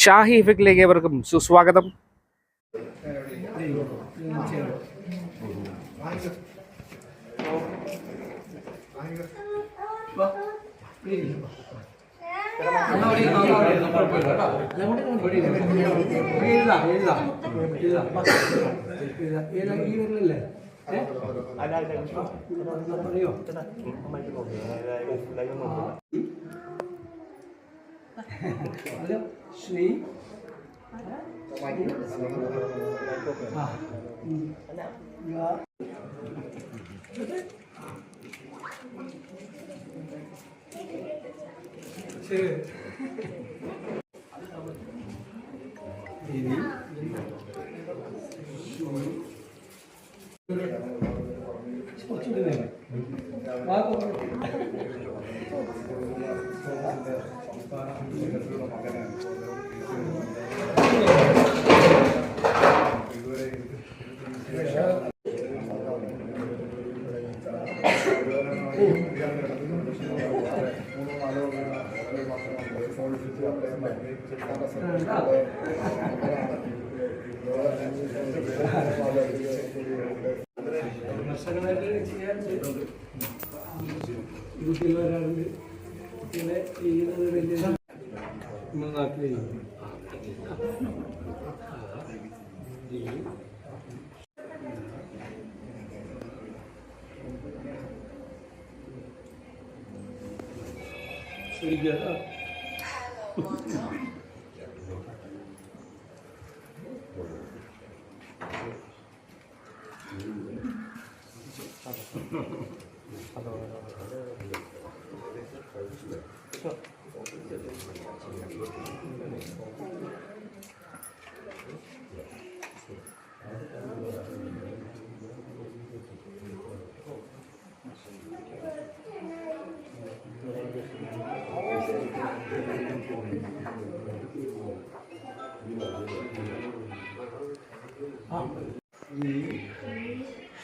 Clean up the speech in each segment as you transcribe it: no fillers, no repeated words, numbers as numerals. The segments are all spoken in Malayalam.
ഷാഹി ഇഫക്റ്റിലേക്ക് ഏവർക്കും സുസ്വാഗതം. ശ്രീ കുട്ടികൾ വരാറുണ്ട്. കുട്ടികളെ ചെയ്യുന്നത് വലിയ നമ്മുടെ നാട്ടിൽ ശ്രമിക്കുക.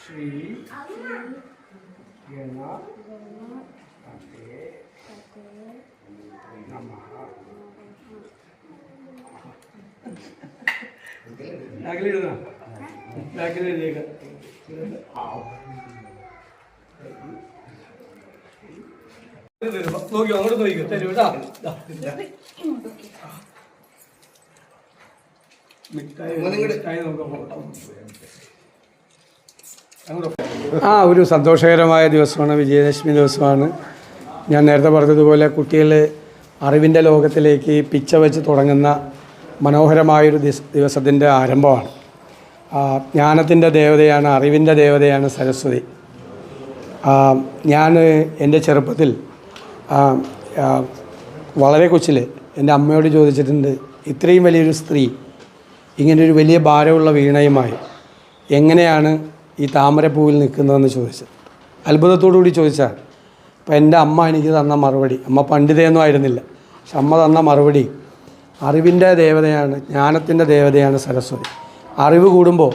ശ്രീ നോക്കി അങ്ങോട്ട് നോക്കിക്കോ തരൂ കേട്ടാ. ഒരു സന്തോഷകരമായ ദിവസമാണ്, വിജയദശമി ദിവസമാണ്. ഞാൻ നേരത്തെ പറഞ്ഞതുപോലെ കുട്ടികൾ അറിവിൻ്റെ ലോകത്തിലേക്ക് പിച്ച വെച്ച് തുടങ്ങുന്ന മനോഹരമായൊരു ദിവസത്തിൻ്റെ ആരംഭമാണ്. ജ്ഞാനത്തിൻ്റെ ദേവതയാണ്, അറിവിൻ്റെ ദേവതയാണ് സരസ്വതി. ഞാൻ എൻ്റെ ചെറുപ്പത്തിൽ വളരെ കൊച്ചിൽ എൻ്റെ അമ്മയോട് ചോദിച്ചിട്ടുണ്ട്, ഇത്രയും വലിയൊരു സ്ത്രീ ഇങ്ങനൊരു വലിയ ഭാരമുള്ള വീണയുമായി എങ്ങനെയാണ് ഈ താമരപ്പൂവിൽ നിൽക്കുന്നതെന്ന് ചോദിച്ചത്. അത്ഭുതത്തോടുകൂടി ചോദിച്ചാൽ അപ്പോൾ എൻ്റെ അമ്മ എനിക്ക് തന്ന മറുപടി, അമ്മ പണ്ഡിതയൊന്നും ആയിരുന്നില്ല, പക്ഷെ അമ്മ തന്ന മറുപടി, അറിവിൻ്റെ ദേവതയാണ്, ജ്ഞാനത്തിൻ്റെ ദേവതയാണ് സരസ്വതി. അറിവ് കൂടുമ്പോൾ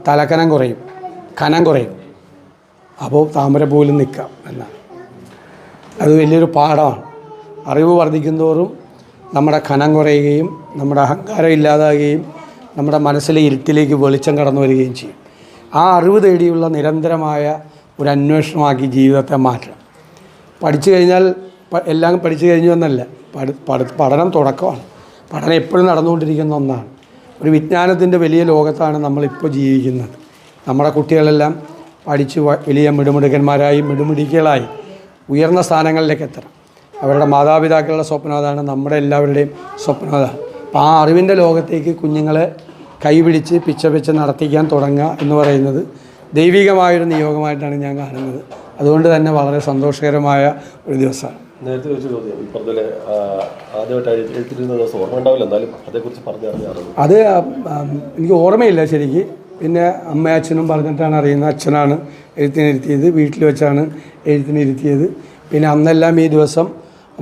തലക്കനം കുറയും, കനം കുറയും, അപ്പോൾ താമരപ്പൂവിൽ നിൽക്കാം എന്നാണ്. അത് വലിയൊരു പാഠമാണ്. അറിവ് വർദ്ധിക്കുന്തോറും നമ്മുടെ കനം കുറയുകയും നമ്മുടെ അഹങ്കാരം ഇല്ലാതാകുകയും നമ്മുടെ മനസ്സിലെ ഇരുട്ടിലേക്ക് വെളിച്ചം കടന്നു വരികയും ചെയ്യും. ആ അറിവ് തേടിയുള്ള നിരന്തരമായ ഒരു അന്വേഷണമാക്കി ജീവിതത്തെ മാറ്റണം. പഠിച്ചു കഴിഞ്ഞാൽ എല്ലാം പഠിച്ചു കഴിഞ്ഞു എന്നല്ല, പഠനം തുടക്കമാണ്. പഠനം എപ്പോഴും നടന്നുകൊണ്ടിരിക്കുന്ന ഒന്നാണ്. ഒരു വിജ്ഞാനത്തിൻ്റെ വലിയ ലോകത്താണ് നമ്മളിപ്പോൾ ജീവിക്കുന്നത്. നമ്മുടെ കുട്ടികളെല്ലാം പഠിച്ച് വലിയ മിടുമിടുക്കന്മാരായി മിടുമിടുക്കികളായി ഉയർന്ന സ്ഥാനങ്ങളിലേക്ക് എത്തണം. അവരുടെ മാതാപിതാക്കളുടെ സ്വപ്നം അതാണ്, നമ്മുടെ എല്ലാവരുടെയും സ്വപ്നം അതാണ്. അപ്പോൾ ആ അറിവിൻ്റെ ലോകത്തേക്ക് കുഞ്ഞുങ്ങളെ കൈപിടിച്ച് പിച്ച നടത്തിക്കാൻ തുടങ്ങുക എന്ന് പറയുന്നത് ദൈവികമായൊരു നിയോഗമായിട്ടാണ് ഞാൻ കാണുന്നത്. അതുകൊണ്ട് തന്നെ വളരെ സന്തോഷകരമായ ഒരു ദിവസമാണ്. നേരത്തെ ഒരു ചോദ്യം പറഞ്ഞാൽ ആദ്യമായിട്ട് എഴുത്തിരുന്ന ദിവസം ഓർമ്മ ഉണ്ടാവില്ല, എന്നാലും അതേക്കുറിച്ച് അത് എനിക്ക് ഓർമ്മയില്ല ശരിക്ക്. പിന്നെ അമ്മയും അച്ഛനും പറഞ്ഞിട്ടാണ് അറിയുന്നത്. അച്ഛനാണ് എഴുത്തിനിരുത്തിയത്, വീട്ടിൽ വെച്ചാണ് എഴുത്തിനിരുത്തിയത്. പിന്നെ അന്നെല്ലാം ഈ ദിവസം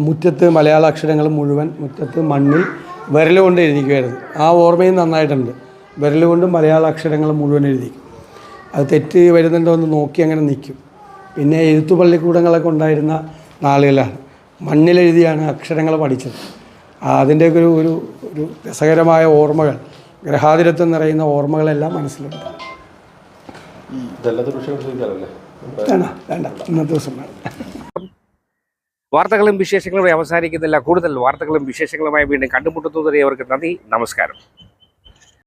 മുറ്റത്ത് മലയാള അക്ഷരങ്ങൾ മുഴുവൻ മുറ്റത്ത് മണ്ണിൽ വിരലുകൊണ്ട് എഴുതിക്കുമായിരുന്നു. ആ ഓർമ്മയും നന്നായിട്ടുണ്ട്. വിരലുകൊണ്ട് മലയാള അക്ഷരങ്ങൾ മുഴുവൻ എഴുതിക്കും. അത് തെറ്റ് വരുന്നുണ്ടോ എന്ന് നോക്കി അങ്ങനെ നിൽക്കും. പിന്നെ എഴുത്തു പള്ളിക്കൂടങ്ങളൊക്കെ ഉണ്ടായിരുന്ന നാളുകളാണ്. മണ്ണിലെഴുതിയാണ് അക്ഷരങ്ങൾ പഠിച്ചത്. അതിൻ്റെയൊക്കെ ഒരു ഒരു രസകരമായ ഓർമ്മകൾ, ഗ്രഹാതിരത്വം നിറയുന്ന ഓർമ്മകളെല്ലാം മനസ്സിലുണ്ട്. ഇതെല്ലാത്ത വിഷയം ചോദിക്കാറല്ലേ? വേണ്ട ഇന്നത്തെ ദിവസം വേണ്ട. വാർത്തകളും വിശേഷങ്ങളും അവസാനിക്കുന്നില്ല. കൂടുതൽ വാർത്തകളും വിശേഷങ്ങളുമായി വീണ്ടും കണ്ടുമുട്ടുന്നതുവരെ അവർക്ക് നന്ദി, നമസ്കാരം.